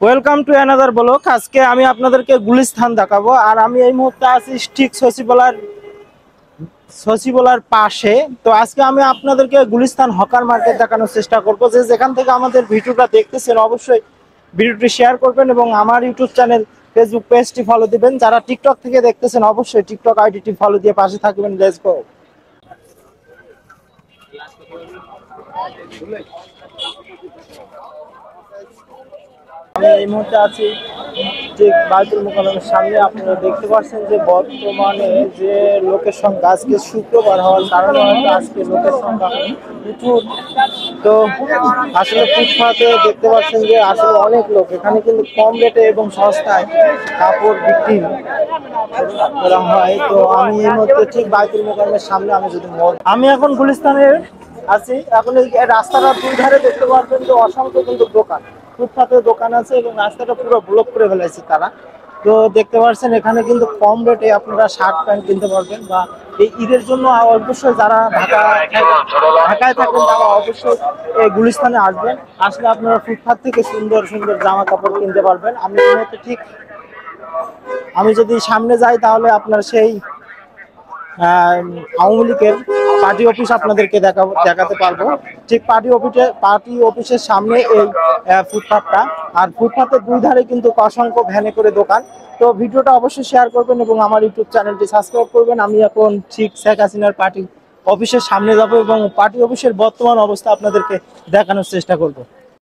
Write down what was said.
Welcome to another blog. আজকে আমি আপনাদেরকে গুলিস্তান দেখাবো। আর আমি এই মুহূর্তে আছি ঠিক সচিবালয়ের পাশে। তো আজকে আমি আপনাদেরকে গুলিস্তান হকার মার্কেট দেখানোর চেষ্টা করবো। যে যেখান থেকে আমাদের ভিডিওটা দেখতেছেন অবশ্যই ভিডিওটি শেয়ার করবেন এবং আমার ইউটিউব চ্যানেল ফেসবুক পেজটি ফলো দিবেন। যারা টিকটক থেকে দেখতেছেন অবশ্যই টিকটক আইডিটি ফলো দিয়ে পাশে থাকবেন। Let's go. আমি এই মুহূর্তে আছি যে বায়তুল মোকাররমের সামনে। আপনারা দেখতে পাচ্ছেন যে বর্তমানে যে লোকের সংখ্যা, আজকে শুক্রবার হওয়ার কারণে হয়তো আজকে লোকের সংখ্যা প্রচুর। তো আসলে ফুটপাতে দেখতে পাচ্ছেন যে আসলে অনেক লোক। এখানে কিন্তু কম রেটে এবং সস্তায় কাপড় বিক্রি করা হয়। তো আমি এই মুহূর্তে ঠিক বায়তুল মোকাররমের সামনে। আমি এখন গুলিস্তানের আছি। এখন এই রাস্তাটার দুই ধারে দেখতে পাচ্ছেন যে অসংখ্য কিন্তু দোকান, ফুটপাতের দোকান আছে এবং রাস্তাটা পুরো ব্লক করে ফেলেছে তারা। তো দেখতে পাচ্ছেন এখানে কিন্তু কম রেটে আপনারা শার্ট প্যান্ট কিনতে পারবেন। বা এই ঈদের জন্য অবশ্যই যারা ঢাকায় থাকেন তারা অবশ্যই এই গুলিস্তানে আসবেন। আসলে আপনারা ফুটপাত থেকে সুন্দর সুন্দর জামা কাপড় কিনতে পারবেন। আমি যদি সামনে যাই তাহলে আপনার সেই আওয়ামী লীগের পার্টি অফিস আপনাদেরকে দেখাতে পারবো। ঠিক পার্টি অফিসের সামনে এই ফুটপাথটা। আর ফুটপাথের দুই ধারে কিন্তু অসংখ্য ভ্যানে করে দোকান। তো ভিডিওটা অবশ্যই শেয়ার করবেন এবং আমার ইউটিউব চ্যানেলটি সাবস্ক্রাইব করবেন। আমি এখন ঠিক শেখ হাসিনার পার্টি অফিসের সামনে যাব এবং পার্টি অফিসের বর্তমান অবস্থা আপনাদেরকে দেখানোর চেষ্টা করব।